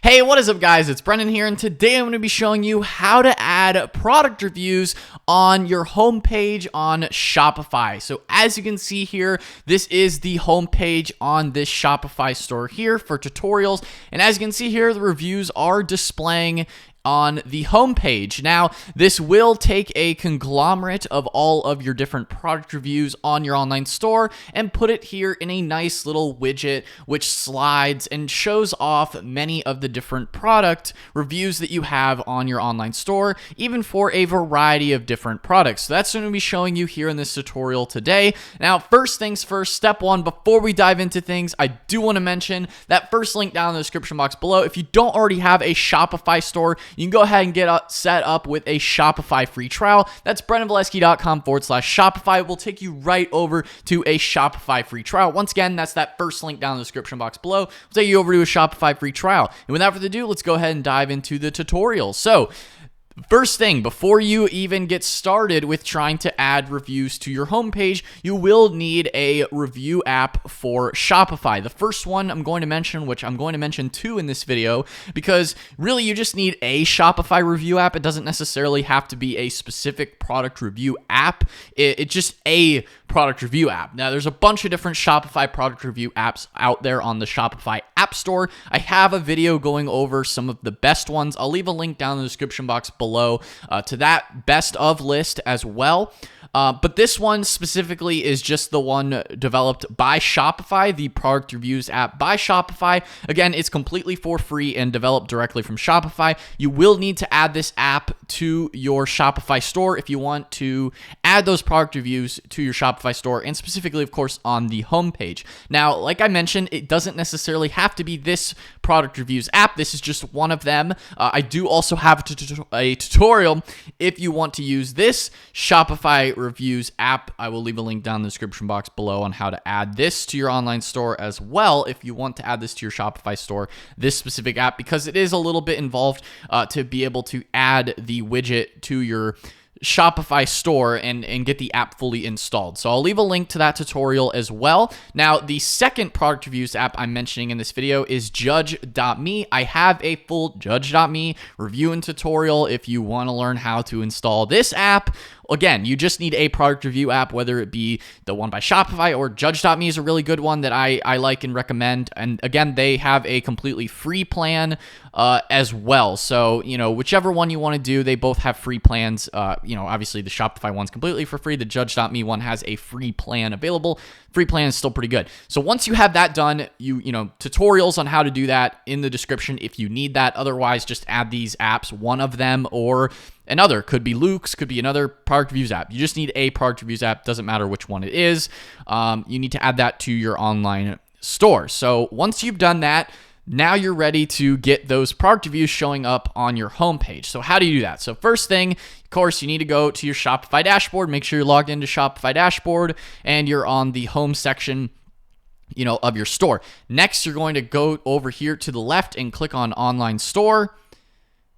Hey, what is up guys? It's Brendan here, and today I'm going to be showing you how to add product reviews on your homepage on Shopify. So as you can see here, this is the homepage on this Shopify store here for tutorials. And as you can see here, the reviews are displaying on the homepage. Now, this will take a conglomerate of all of your different product reviews on your online store and put it here in a nice little widget which slides and shows off many of the different product reviews that you have on your online store, even for a variety of different products. So that's what I'm going to be showing you here in this tutorial today. Now, first things first, step one, before we dive into things, I do want to mention that first link down in the description box below. If you don't already have a Shopify store, you can go ahead and get set up with a Shopify free trial. That's brendanvalesky.com/Shopify. It will take you right over to a Shopify free trial. Once again, that's that first link down in the description box below. It'll take you over to a Shopify free trial. And without further ado, let's go ahead and dive into the tutorial. So, first thing, before you even get started with trying to add reviews to your homepage, you will need a review app for Shopify. The first one I'm going to mention, which I'm going to mention two in this video, because really you just need a Shopify review app. It doesn't necessarily have to be a specific product review app. It's just a product review app. Now, there's a bunch of different Shopify product review apps out there on the Shopify App Store. I have a video going over some of the best ones. I'll leave a link down in the description box below to that best of list as well. But this one specifically is just the one developed by Shopify, the product reviews app by Shopify. Again, it's completely for free and developed directly from Shopify. You will need to add this app to your Shopify store if you want to add those product reviews to your Shopify store, and specifically, of course, on the homepage. Now, like I mentioned, it doesn't necessarily have to be this product reviews app. This is just one of them. I do also have a tutorial if you want to use this Shopify reviews app. I will leave a link down in the description box below on how to add this to your online store as well if you want to add this to your Shopify store, this specific app, because it is a little bit involved to be able to add the widget to your Shopify store and get the app fully installed. So I'll leave a link to that tutorial as well. Now, the second product reviews app I'm mentioning in this video is Judge.me. I have a full Judge.me review and tutorial if you want to learn how to install this app. Again, you just need a product review app, whether it be the one by Shopify or Judge.me is a really good one that I like and recommend. And again, they have a completely free plan as well. So, whichever one you want to do, they both have free plans. Obviously the Shopify one's completely for free. The Judge.me one has a free plan available. Free plan is still pretty good. So once you have that done, tutorials on how to do that in the description if you need that. Otherwise, just add these apps, one of them or another. Could be Luke's, could be another product reviews app. You just need a product reviews app. Doesn't matter which one it is. You need to add that to your online store. So once you've done that, now you're ready to get those product reviews showing up on your homepage. So how do you do that? So first thing, of course, you need to go to your Shopify dashboard. Make sure you're logged into Shopify dashboard and you're on the home section of your store. Next, you're going to go over here to the left and click on online store.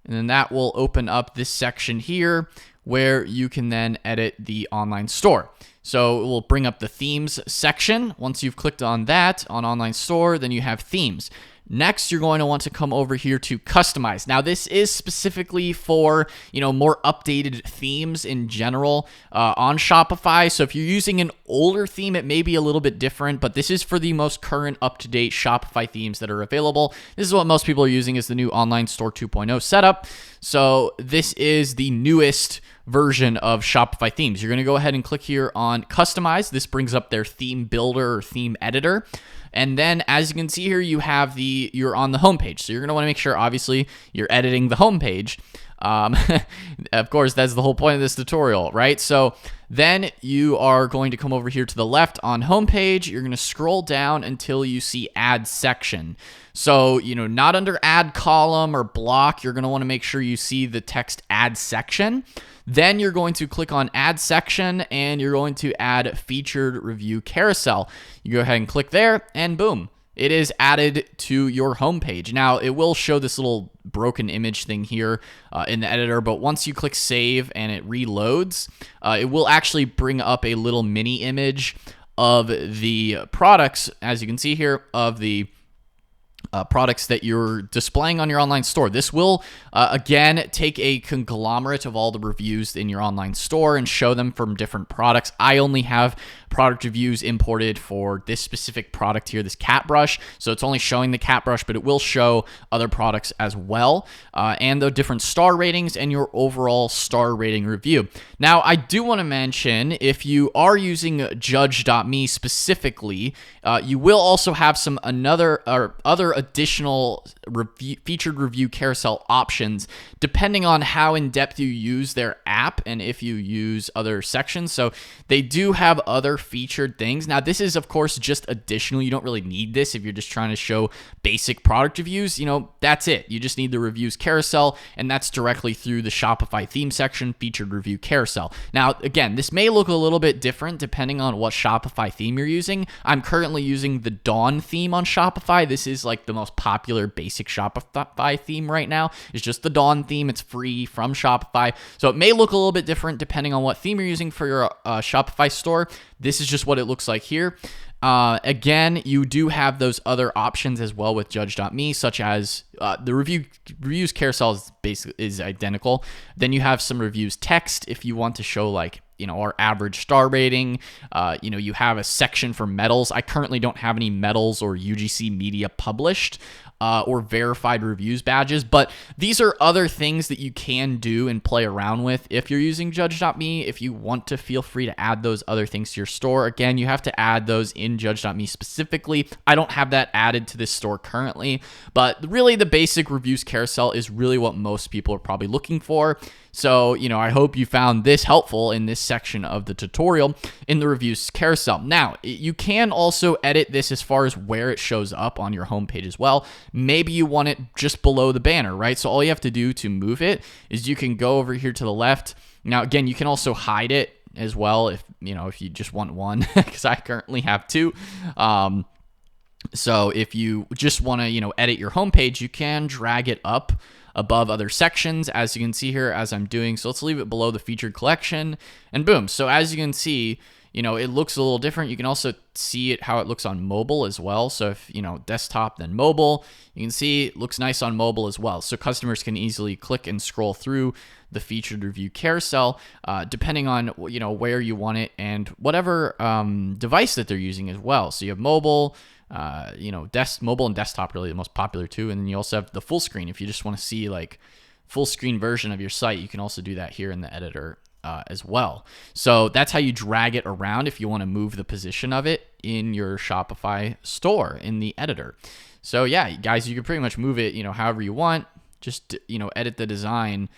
And then that will open up this section here where you can then edit the online store. So it will bring up the themes section. Once you've clicked on that on online store, then you have themes. Next, you're going to want to come over here to customize. Now, this is specifically for, more updated themes in general on Shopify. So if you're using an older theme, it may be a little bit different, but this is for the most current up-to-date Shopify themes that are available. This is what most people are using is the new Online Store 2.0 setup. So this is the newest version of Shopify themes. You're going to go ahead and click here on customize. This brings up their theme builder or theme editor. And then as you can see here, you're on the homepage. So you're going to want to make sure, obviously, you're editing the homepage. Of course, that's the whole point of this tutorial, right? So then you are going to come over here to the left on homepage. You're going to scroll down until you see add section. So, not under add column or block. You're going to want to make sure you see the text add section. Then you're going to click on add section and you're going to add featured review carousel. You go ahead and click there and boom, it is added to your homepage. Now, it will show this little broken image thing here in the editor, but once you click save and it reloads, it will actually bring up a little mini image of the products, as you can see here, of the products that you're displaying on your online store. This will, again, take a conglomerate of all the reviews in your online store and show them from different products. I only have product reviews imported for this specific product here, this cat brush. So it's only showing the cat brush, but it will show other products as well, and the different star ratings and your overall star rating review. Now, I do want to mention, if you are using Judge.me specifically, you will also have some other additional featured review carousel options depending on how in depth you use their app and if you use other sections. So they do have other featured things. Now, this is of course just additional. You don't really need this if you're just trying to show basic product reviews. That's it. You just need the reviews carousel, and that's directly through the Shopify theme section, featured review carousel. Now, again, this may look a little bit different depending on what Shopify theme you're using. I'm currently using the Dawn theme on Shopify. This is like the most popular basic Shopify theme right now. It's just the Dawn theme. It's free from Shopify. So it may look a little bit different depending on what theme you're using for your Shopify store. This is just what it looks like here. Again, you do have those other options as well with Judge.me, such as the reviews carousel is identical. Then you have some reviews text if you want to show our average star rating. You have a section for medals. I currently don't have any medals or UGC media published or verified reviews badges, but these are other things that you can do and play around with if you're using Judge.me. If you want to, feel free to add those other things to your store. Again, you have to add those in Judge.me specifically. I don't have that added to this store currently, but really the basic reviews carousel is really what most people are probably looking for. So, I hope you found this helpful in this section of the tutorial in the reviews carousel. Now, you can also edit this as far as where it shows up on your homepage as well. Maybe you want it just below the banner, right? So all you have to do to move it is you can go over here to the left. Now, again, you can also hide it as well if you just want one, because I currently have two. So if you just want to, edit your homepage, you can drag it up above other sections, as you can see here, as I'm doing. So let's leave it below the featured collection, and boom. So as you can see, it looks a little different. You can also see how it looks on mobile as well. So if, desktop, then mobile, you can see it looks nice on mobile as well. So customers can easily click and scroll through the featured review carousel, depending on, where you want it and whatever device that they're using as well. So you have mobile, mobile and desktop, really the most popular two. And then you also have the full screen. If you just want to see full screen version of your site, you can also do that here in the editor as well. So that's how you drag it around if you want to move the position of it in your Shopify store in the editor. So yeah, guys, you can pretty much move it, however you want. Just, edit the design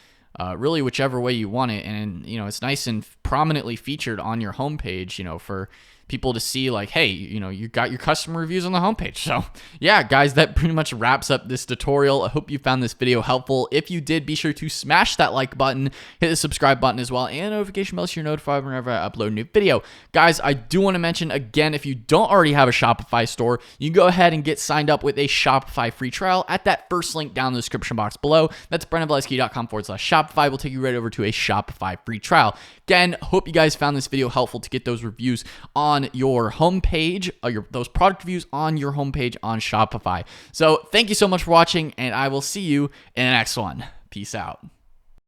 really whichever way you want it. And, it's nice and prominently featured on your homepage, for people to see hey, you got your customer reviews on the homepage. So yeah, guys, that pretty much wraps up this tutorial. I hope you found this video helpful. If you did, be sure to smash that like button, hit the subscribe button as well, and notification bell so you're notified whenever I upload a new video. Guys, I do want to mention again, if you don't already have a Shopify store, you can go ahead and get signed up with a Shopify free trial at that first link down in the description box below. That's brennanvalesky.com/Shopify. Will take you right over to a Shopify free trial. Again, hope you guys found this video helpful to get those reviews on your homepage, those product reviews on your homepage on Shopify. So thank you so much for watching, and I will see you in the next one. Peace out.